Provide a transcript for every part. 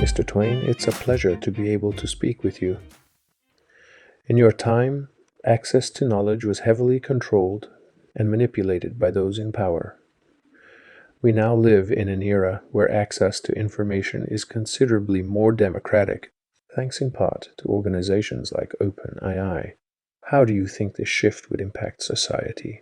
Mr. Twain, it's a pleasure to be able to speak with you. In your time, access to knowledge was heavily controlled and manipulated by those in power. We now live in an era where access to information is considerably more democratic, thanks in part to organizations like OpenAI. How do you think this shift would impact society?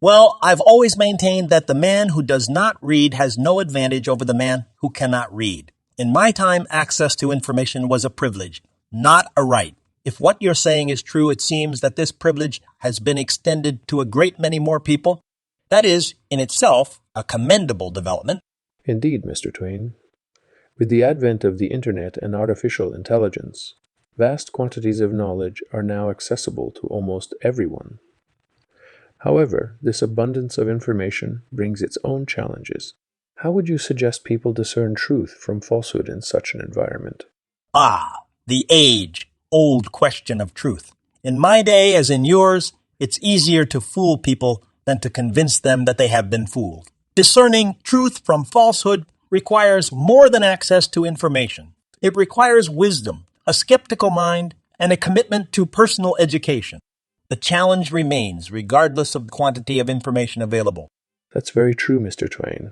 Well, I've always maintained that the man who does not read has no advantage over the man who cannot read. In my time, access to information was a privilege, not a right. If what you're saying is true, it seems that this privilege has been extended to a great many more people. That is, in itself, a commendable development. Indeed, Mr. Twain. With the advent of the Internet and artificial intelligence, vast quantities of knowledge are now accessible to almost everyone. However, this abundance of information brings its own challenges. How would you suggest people discern truth from falsehood in such an environment? The age-old question of truth. In my day, as in yours, it's easier to fool people than to convince them that they have been fooled. Discerning truth from falsehood requires more than access to information. It requires wisdom, a skeptical mind, and a commitment to personal education. The challenge remains regardless of the quantity of information available. That's very true, Mr. Twain.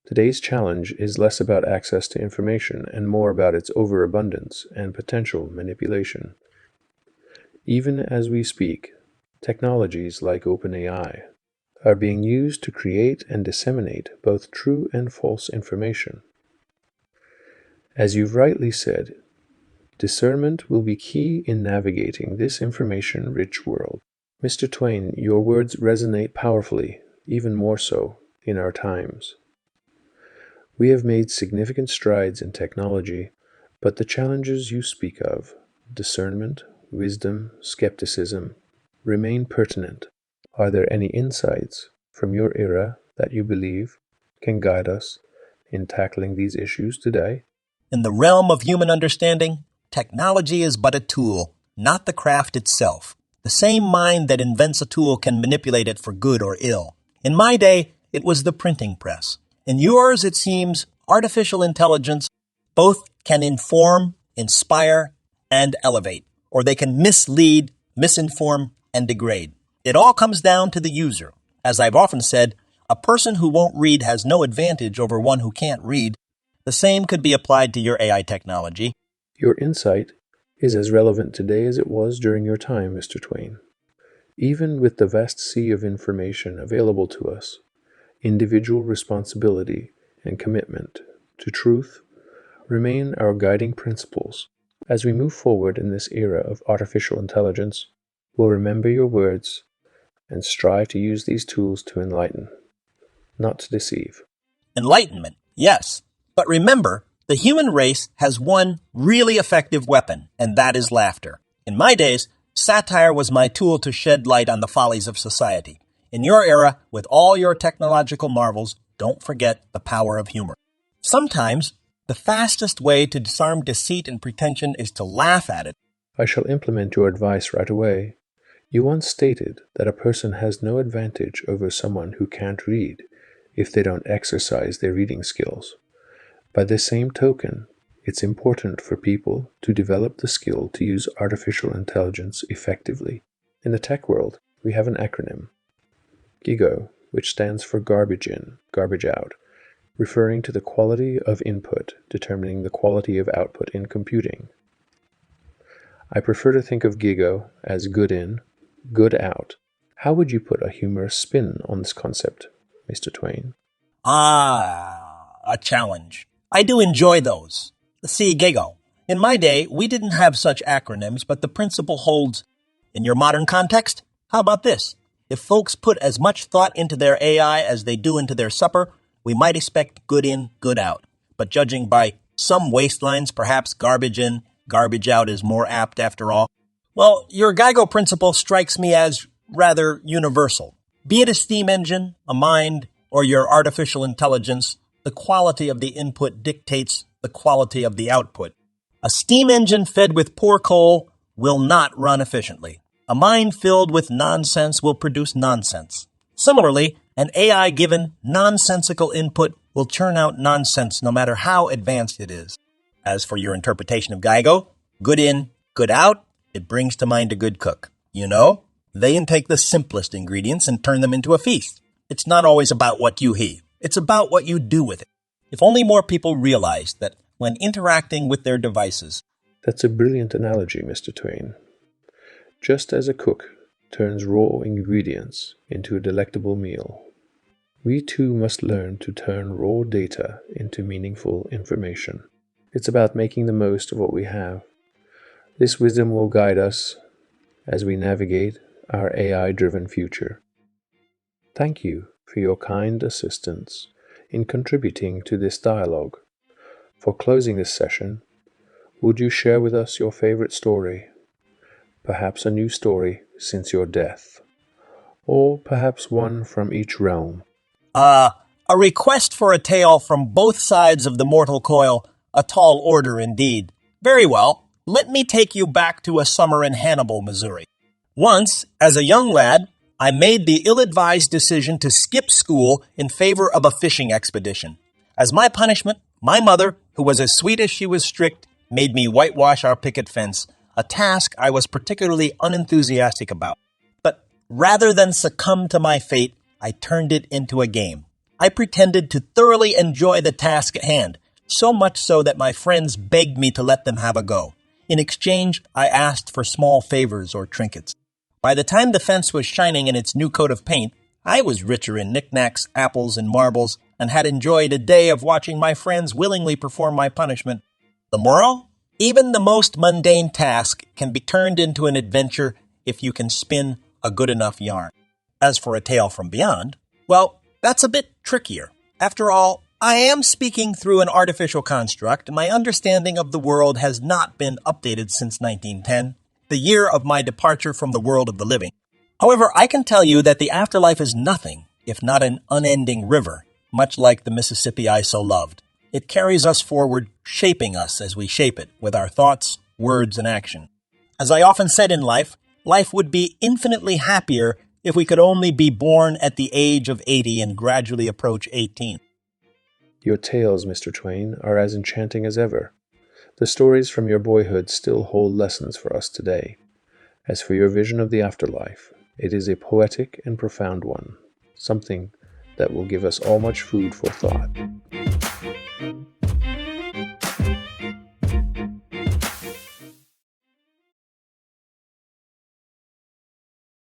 Today's challenge is less about access to information and more about its overabundance and potential manipulation. Even as we speak, technologies like OpenAI are being used to create and disseminate both true and false information. As you've rightly said, discernment will be key in navigating this information-rich world. Mr. Twain, your words resonate powerfully, even more so in our times. We have made significant strides in technology, but the challenges you speak of, discernment, wisdom, skepticism, remain pertinent. Are there any insights from your era that you believe can guide us in tackling these issues today? In the realm of human understanding, technology is but a tool, not the craft itself. The same mind that invents a tool can manipulate it for good or ill. In my day, it was the printing press. In yours, it seems, artificial intelligence both can inform, inspire, and elevate, or they can mislead, misinform, and degrade. It all comes down to the user. As I've often said, a person who won't read has no advantage over one who can't read. The same could be applied to your AI technology. Your insight is as relevant today as it was during your time, Mr. Twain. Even with the vast sea of information available to us, individual responsibility and commitment to truth remain our guiding principles. As we move forward in this era of artificial intelligence, we'll remember your words and strive to use these tools to enlighten, not to deceive. Enlightenment, yes. But remember, the human race has one really effective weapon, and that is laughter. In my days, satire was my tool to shed light on the follies of society. In your era, with all your technological marvels, don't forget the power of humor. Sometimes, the fastest way to disarm deceit and pretension is to laugh at it. I shall implement your advice right away. You once stated that a person has no advantage over someone who can't read if they don't exercise their reading skills. By the same token, it's important for people to develop the skill to use artificial intelligence effectively. In the tech world, we have an acronym, GIGO, which stands for garbage in, garbage out, referring to the quality of input determining the quality of output in computing. I prefer to think of GIGO as good in, good out. How would you put a humorous spin on this concept, Mr. Twain? A challenge. I do enjoy those. See, GIGO. In my day, we didn't have such acronyms, but the principle holds. In your modern context, how about this? If folks put as much thought into their AI as they do into their supper, we might expect good in, good out. But judging by some waistlines, perhaps garbage in, garbage out is more apt after all. Well, your GIGO principle strikes me as rather universal. Be it a steam engine, a mind, or your artificial intelligence, the quality of the input dictates the quality of the output. A steam engine fed with poor coal will not run efficiently. A mind filled with nonsense will produce nonsense. Similarly, an AI given nonsensical input will churn out nonsense no matter how advanced it is. As for your interpretation of Geigo, good in, good out, it brings to mind a good cook. You know, they can take the simplest ingredients and turn them into a feast. It's not always about what you heat. It's about what you do with it. If only more people realized that when interacting with their devices. That's a brilliant analogy, Mr. Twain. Just as a cook turns raw ingredients into a delectable meal, we too must learn to turn raw data into meaningful information. It's about making the most of what we have. This wisdom will guide us as we navigate our AI-driven future. Thank you for your kind assistance in contributing to this dialogue. For closing this session, would you share with us your favorite story? Perhaps a new story since your death, or perhaps one from each realm. A request for a tale from both sides of the mortal coil, a tall order indeed. Very well, let me take you back to a summer in Hannibal, Missouri. Once, as a young lad, I made the ill-advised decision to skip school in favor of a fishing expedition. As my punishment, my mother, who was as sweet as she was strict, made me whitewash our picket fence, a task I was particularly unenthusiastic about. But rather than succumb to my fate, I turned it into a game. I pretended to thoroughly enjoy the task at hand, so much so that my friends begged me to let them have a go. In exchange, I asked for small favors or trinkets. By the time the fence was shining in its new coat of paint, I was richer in knickknacks, apples, and marbles, and had enjoyed a day of watching my friends willingly perform my punishment. The moral? Even the most mundane task can be turned into an adventure if you can spin a good enough yarn. As for a tale from beyond, well, that's a bit trickier. After all, I am speaking through an artificial construct, and my understanding of the world has not been updated since 1910. The year of my departure from the world of the living. However, I can tell you that the afterlife is nothing if not an unending river, much like the Mississippi I so loved. It carries us forward, shaping us as we shape it with our thoughts, words, and action. As I often said in life would be infinitely happier if we could only be born at the age of 80 and gradually approach 18. Your tales, Mr. Twain, are as enchanting as ever. The stories from your boyhood still hold lessons for us today. As for your vision of the afterlife, it is a poetic and profound one, something that will give us all much food for thought.